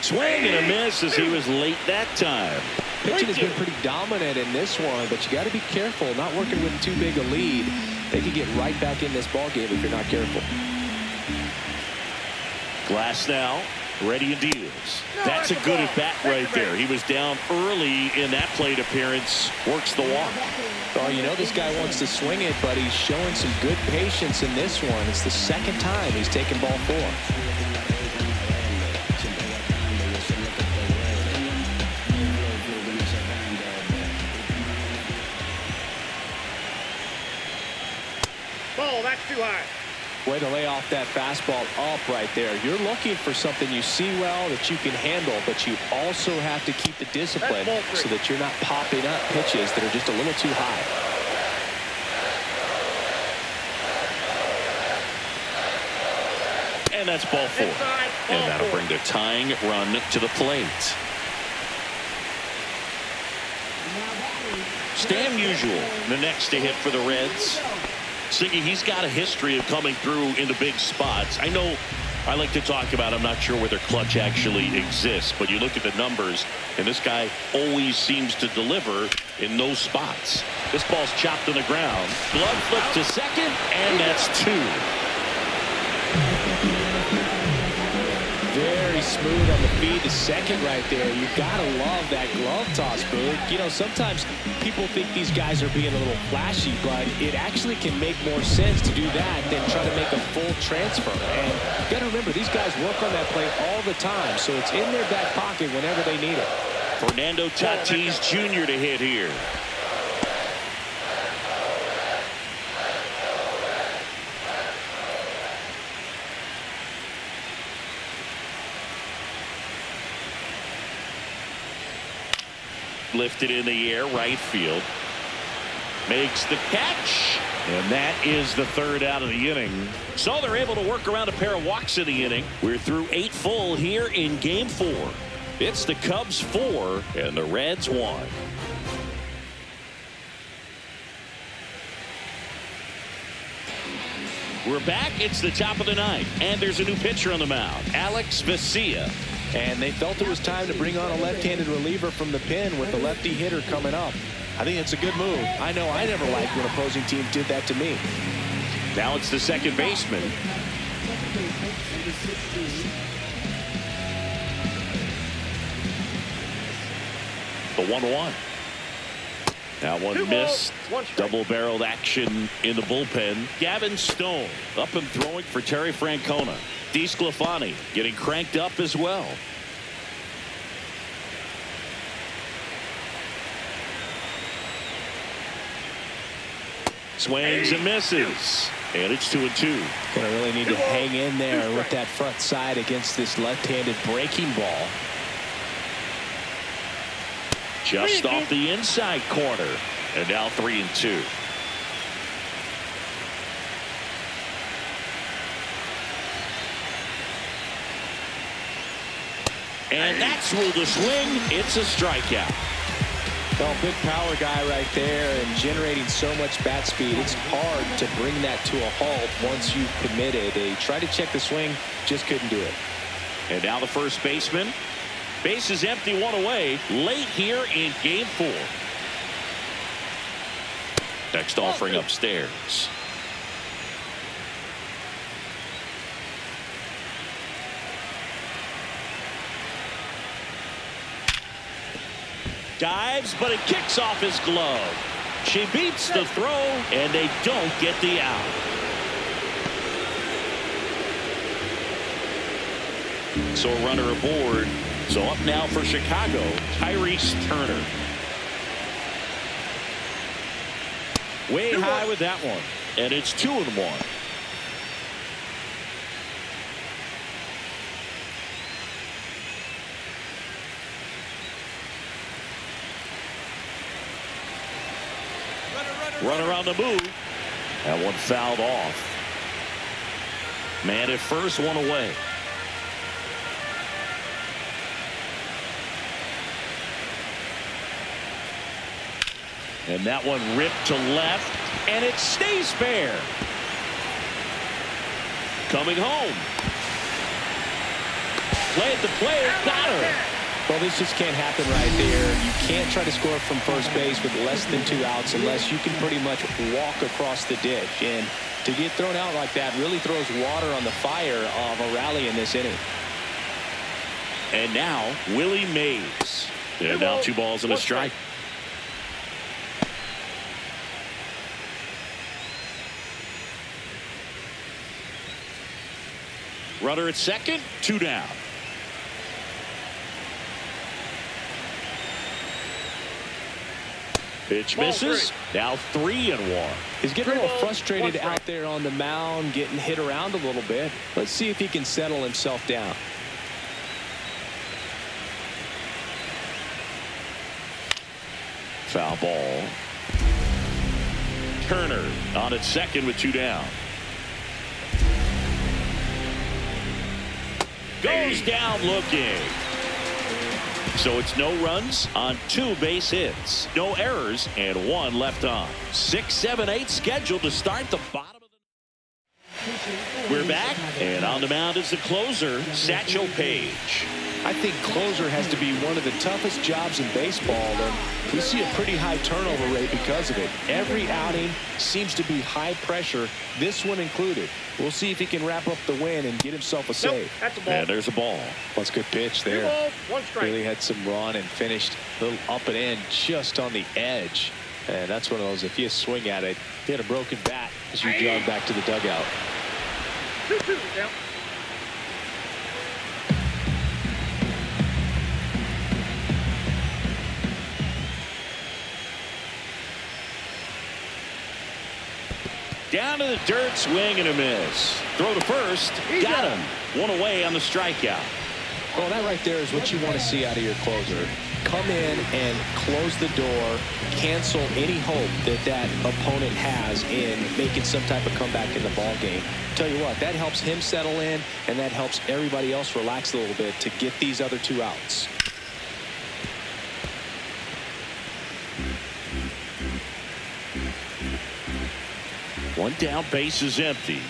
A: Swing and a miss as he was late that time.
B: Pitching has been pretty dominant in this one, but you got to be careful. Not working with too big a lead. They could get right back in this ball game if you're not careful.
A: Glasnow ready and deals. That's a good at bat right there. He was down early in that plate appearance. Works the walk.
B: Oh, you know this guy wants to swing it, but he's showing some good patience in this one. It's the second time he's taken ball 4.
C: Ball, that's too high.
B: Way to lay off that fastball up right there. You're looking for something you see well that you can handle, but you also have to keep the discipline so that you're not popping up pitches that are just a little too high.
A: And that's ball 4. And that'll bring the tying run to the plate. Stan Musial, the next to hit for the Reds. Siggy, he's got a history of coming through into big spots. I know I like to talk about, I'm not sure whether clutch actually exists, but you look at the numbers, and this guy always seems to deliver in those spots. This ball's chopped on the ground. Glove flip to second, and that's 2.
B: Very smooth on the feed to second right there. You gotta love that glove toss, Boog. You know, sometimes people think these guys are being a little flashy, but it actually can make more sense to do that than try to make a full transfer. And you gotta remember, these guys work on that play all the time, so it's in their back pocket whenever they need it.
A: Fernando Tatis Jr. to hit here. Lifted in the air, right field. Makes the catch. And that is the third out of the inning. So they're able to work around a pair of walks in the inning. We're through 8 full here in game 4. It's the Cubs 4 and the Reds 1. We're back. It's the top of the ninth, and there's a new pitcher on the mound, Alex Vesia.
B: And they felt it was time to bring on a left-handed reliever from the pen with the lefty hitter coming up. I think it's a good move. I know I never liked when opposing teams did that to me.
A: Now it's the second baseman. The 1-1. That one missed. Double-barreled action in the bullpen. Gavin Stone up and throwing for Terry Francona. DeSclafani getting cranked up as well. Swings and misses. And it's 2-2.
B: Gonna really need to hang in there with that front side against this left-handed breaking ball.
A: Just off the inside corner. And now 3-2. And that's ruled a swing. It's a strikeout.
B: Well, big power guy right there and generating so much bat speed. It's hard to bring that to a halt once you've committed. They tried to check the swing, just couldn't do it.
A: And now the first baseman. Base is empty, 1 away. Late here in game 4. Next offering upstairs. Dives, but it kicks off his glove. She beats the throw, and they don't get the out. So a runner aboard. So up now for Chicago, Tyrese Turner. Way high with that one. And it's 2-1. Runner on the move. That one fouled off. Man at first, 1 away. And that one ripped to left, and it stays fair. Coming home. Play at the plate, got her.
B: Well, this just can't happen right there. You can't try to score from first base with less than 2 outs unless you can pretty much walk across the ditch. And to get thrown out like that really throws water on the fire of a rally in this inning.
A: And now Willie Mays. And now 2 balls and a strike. Runner at second, 2 down. Pitch misses. Now 3-1.
B: He's getting a little frustrated out there on the mound, getting hit around a little bit. Let's see if he can settle himself down.
A: Foul ball. Turner on at second with 2 down. Goes down looking. So it's no runs on 2 base hits, no errors, and 1 left on. 6, 7, 8 scheduled to start the bottom of the. We're back, and on the mound is the closer, Satchel Paige.
B: I think closer has to be one of the toughest jobs in baseball, and we see a pretty high turnover rate because of it. Every outing seems to be high pressure, this one included. We'll see if he can wrap up the win and get himself a save.
C: That's a ball.
A: And there's a ball.
B: That's a good pitch there.
C: 2 balls, 1 strike.
B: Really had some run and finished a little up and in just on the edge. And that's one of those, if you swing at it, you had a broken bat as you jog back to the dugout.
C: 2-2 down.
A: Down to the dirt, swing and a miss. Throw to first, got him. 1 away on the strikeout.
B: Well, that right there is what you want to see out of your closer. come in and close the door, cancel any hope that opponent has in making some type of comeback in the ball game. Tell you what, that helps him settle in, and that helps everybody else relax a little bit to get these other 2 outs.
A: One down, base is empty.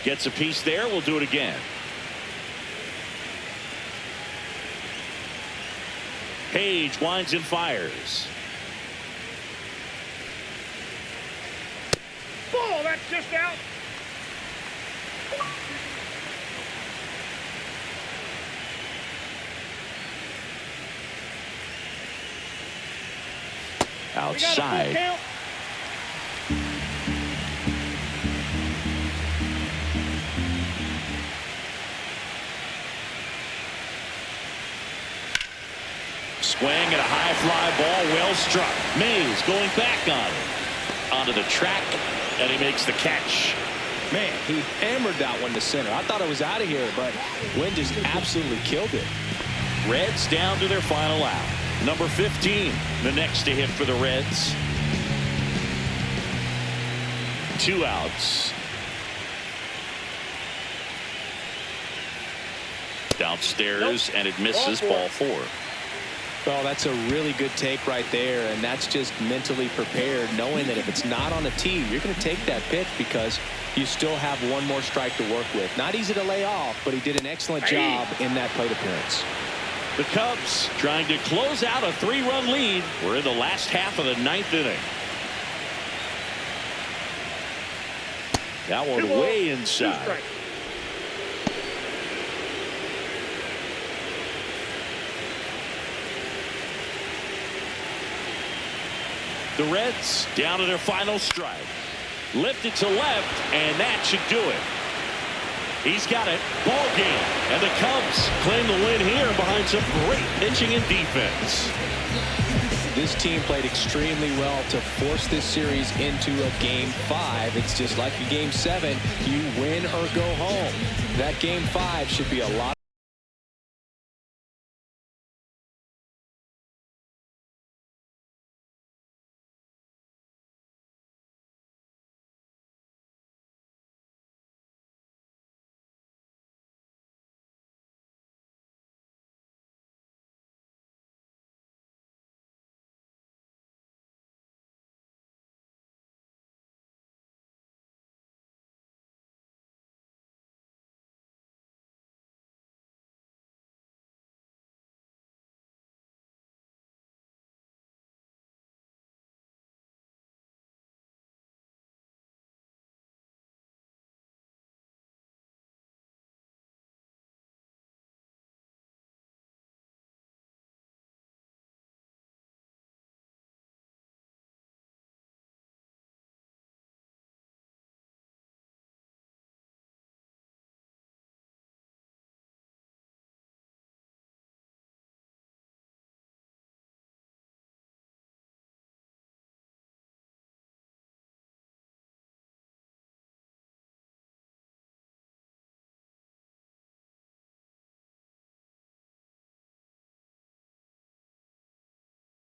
A: Gets a piece there. We'll do it again. Page winds and fires.
C: Ball, that's just out. We got a full
A: Outside.
C: count.
A: Swing and a high fly ball, well struck. Mays going back on it. Onto the track, and he makes the catch.
B: Man, he hammered that one to center. I thought it was out of here, but Wynn just absolutely killed it.
A: Reds down to their final out. Number 15, the next to hit for the Reds. 2 outs. Downstairs, and it misses, ball 4.
B: Well, that's a really good take right there, and that's just mentally prepared, knowing that if it's not on the tee, you're going to take that pitch because you still have one more strike to work with. Not easy to lay off, but he did an excellent job in that plate appearance.
A: The Cubs trying to close out a 3-run lead. We're in the last half of the 9th inning. That one
C: 2 balls,
A: way
C: 2
A: inside.
C: strikes.
A: The Reds down to their final strike. Lifted to left, and that should do it. He's got it. Ball game. And the Cubs claim the win here behind some great pitching and defense.
B: This team played extremely well to force this series into a Game 5. It's just like a Game 7. You win or go home. That Game 5 should be a lot